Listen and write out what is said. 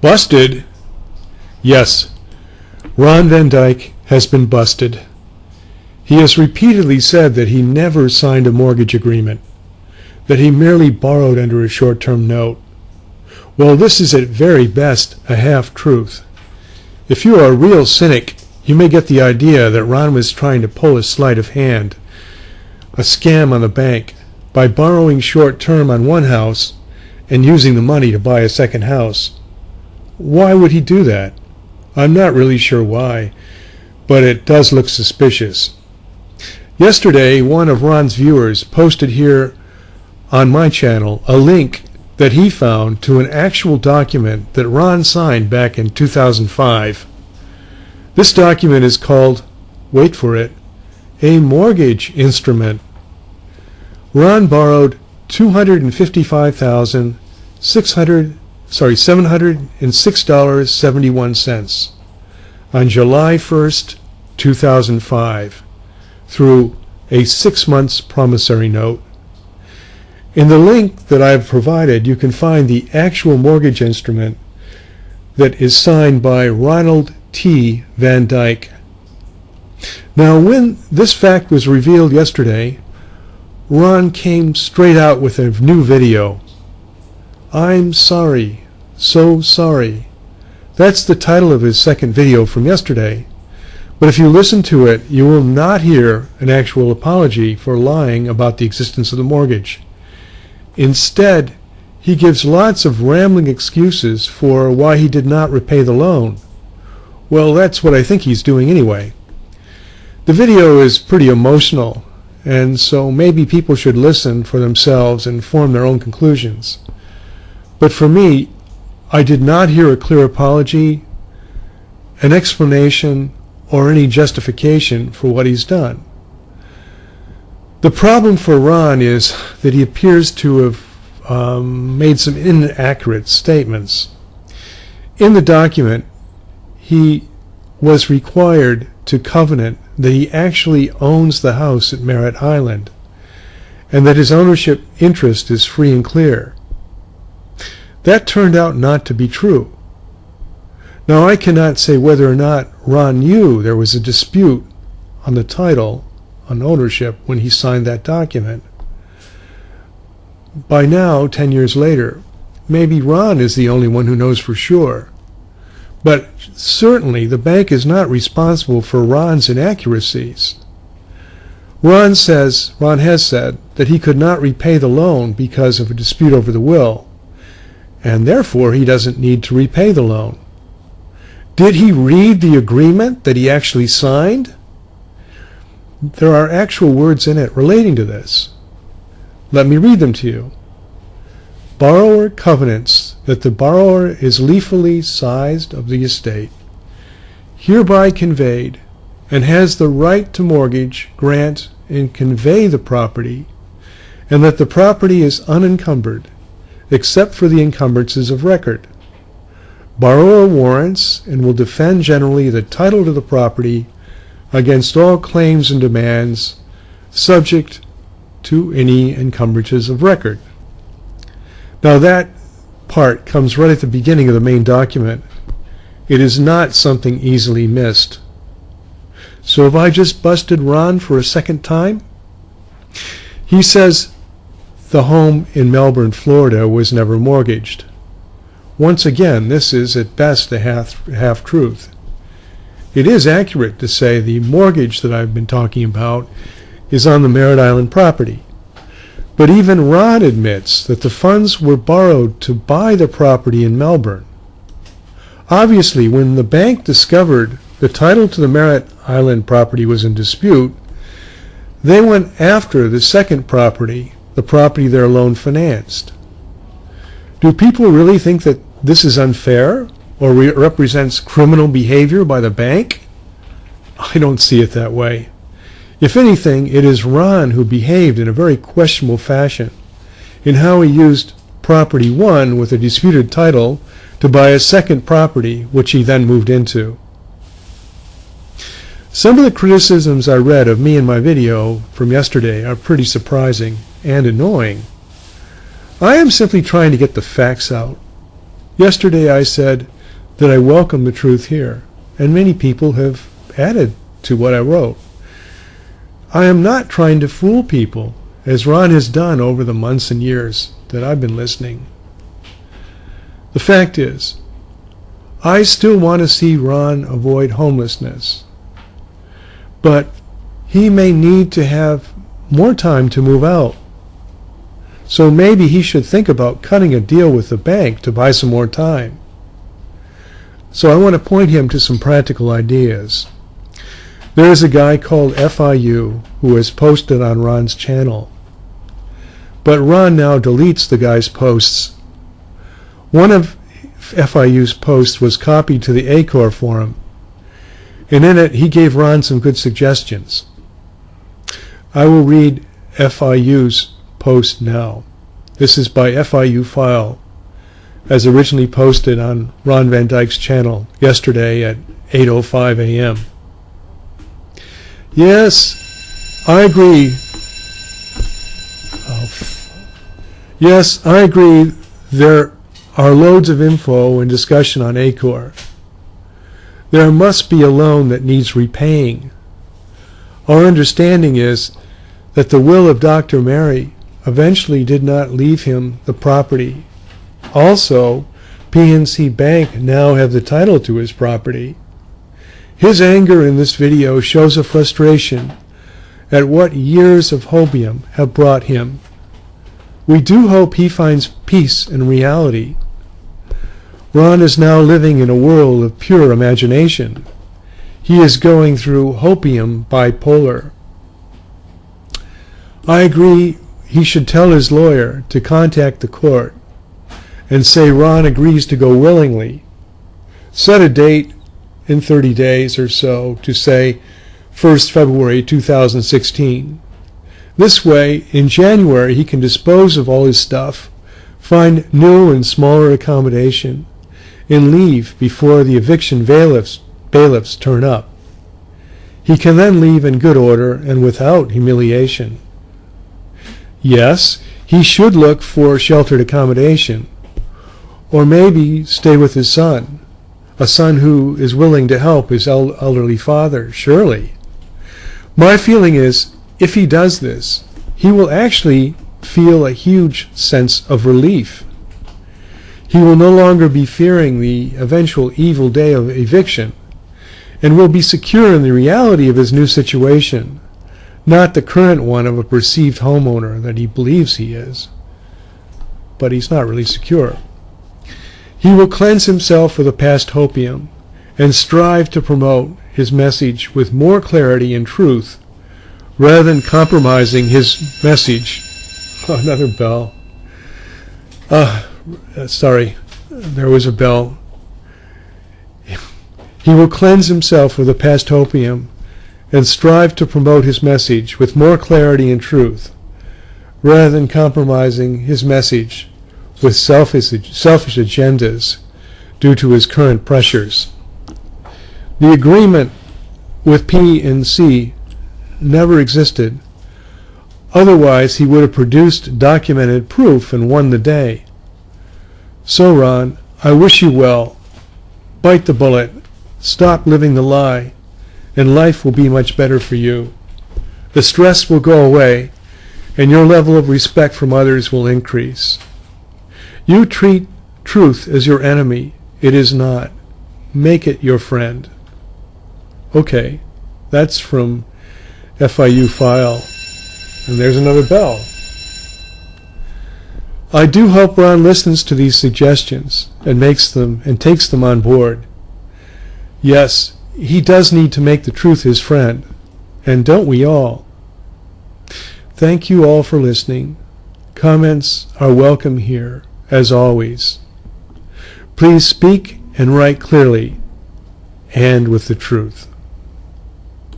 Busted? Yes, Ron Van Dyke has been busted. He has repeatedly said that he never signed a mortgage agreement, that he merely borrowed under a short-term note. Well, this is at very best a half-truth. If you are a real cynic, you may get the idea that Ron was trying to pull a sleight of hand, a scam on the bank, by borrowing short-term on one house and using the money to buy a second house. Why would he do that? I'm not really sure why, but it does look suspicious. Yesterday, one of Ron's viewers posted here on my channel a link that he found to an actual document that Ron signed back in 2005. This document is called, wait for it, a mortgage instrument. Ron borrowed $706.71 on July 1st, 2005 through a 6-month promissory note. In the link that I've provided, you can find the actual mortgage instrument that is signed by Ronald T Van Dyke. Now, when this fact was revealed yesterday, Ron came straight out with a new video. I'm sorry, so sorry. That's the title of his second video from yesterday. But if you listen to it, you will not hear an actual apology for lying about the existence of the mortgage. Instead, he gives lots of rambling excuses for why he did not repay the loan. Well, that's what I think he's doing anyway. The video is pretty emotional, and so maybe people should listen for themselves and form their own conclusions. But for me, I did not hear a clear apology, an explanation, or any justification for what he's done. The problem for Ron is that he appears to have made some inaccurate statements. In the document, he was required to covenant that he actually owns the house at Merritt Island and that his ownership interest is free and clear. That turned out not to be true. Now, I cannot say whether or not Ron knew there was a dispute on the title, on ownership, when he signed that document. By now, 10 years later, maybe Ron is the only one who knows for sure. But certainly the bank is not responsible for Ron's inaccuracies. Ron has said that he could not repay the loan because of a dispute over the will, and therefore he doesn't need to repay the loan. Did he read the agreement that he actually signed? There are actual words in it relating to this. Let me read them to you. Borrower covenants that the borrower is lawfully seized of the estate, hereby conveyed, and has the right to mortgage, grant, and convey the property, and that the property is unencumbered, except for the encumbrances of record. Borrower warrants and will defend generally the title to the property against all claims and demands subject to any encumbrances of record. Now that part comes right at the beginning of the main document. It is not something easily missed. So have I just busted Ron for a second time? He says the home in Melbourne, Florida was never mortgaged. Once again, this is at best a half-truth. It is accurate to say the mortgage that I've been talking about is on the Merritt Island property. But even Ron admits that the funds were borrowed to buy the property in Melbourne. Obviously, when the bank discovered the title to the Merritt Island property was in dispute, they went after the second property, the property their loan financed. Do people really think that this is unfair or represents criminal behavior by the bank? I don't see it that way. If anything, it is Ron who behaved in a very questionable fashion in how he used property 1 with a disputed title to buy a second property, which he then moved into. Some of the criticisms I read of me in my video from yesterday are pretty surprising and annoying. I am simply trying to get the facts out. Yesterday I said, that I welcome the truth here, and many people have added to what I wrote. I am not trying to fool people, as Ron has done over the months and years that I've been listening. The fact is, I still want to see Ron avoid homelessness, but he may need to have more time to move out. So maybe he should think about cutting a deal with the bank to buy some more time. So I want to point him to some practical ideas. There is a guy called FIU who has posted on Ron's channel. But Ron now deletes the guy's posts. One of FIU's posts was copied to the ACOR forum, and in it he gave Ron some good suggestions. I will read FIU's post now. This is by FIU File, as originally posted on Ron Van Dyke's channel yesterday at 8:05 a.m. Yes, I agree. Yes, I agree. There are loads of info and discussion on ACOR. There must be a loan that needs repaying. Our understanding is that the will of Dr. Mary eventually did not leave him the property. Also, PNC Bank now have the title to his property. His anger in this video shows a frustration at what years of hopium have brought him. We do hope he finds peace and reality. Ron is now living in a world of pure imagination. He is going through hopium bipolar. I agree he should tell his lawyer to contact the court and say Ron agrees to go willingly. Set a date in 30 days or so to say 1st February 2016. This way, in January, he can dispose of all his stuff, find new and smaller accommodation, and leave before the eviction bailiffs turn up. He can then leave in good order and without humiliation. Yes, he should look for sheltered accommodation, or maybe stay with his son, a son who is willing to help his elderly father, surely. My feeling is, if he does this, he will actually feel a huge sense of relief. He will no longer be fearing the eventual evil day of eviction, and will be secure in the reality of his new situation, not the current one of a perceived homeowner that he believes he is. But he's not really secure. He will cleanse himself of the past hopium and strive to promote his message with more clarity and truth, rather than compromising his message. Oh, another bell. Sorry, there was a bell. He will cleanse himself of the past hopium and strive to promote his message with more clarity and truth, rather than compromising his message with selfish agendas due to his current pressures. The agreement with PNC never existed. Otherwise, he would have produced documented proof and won the day. So, Ron, I wish you well. Bite the bullet. Stop living the lie, and life will be much better for you. The stress will go away, and your level of respect from others will increase. You treat truth as your enemy. It is not. Make it your friend. Okay, that's from FIU File. And there's another bell. I do hope Ron listens to these suggestions and takes them on board. Yes, he does need to make the truth his friend, and don't we all? Thank you all for listening. Comments are welcome here, as always. Please speak and write clearly and with the truth.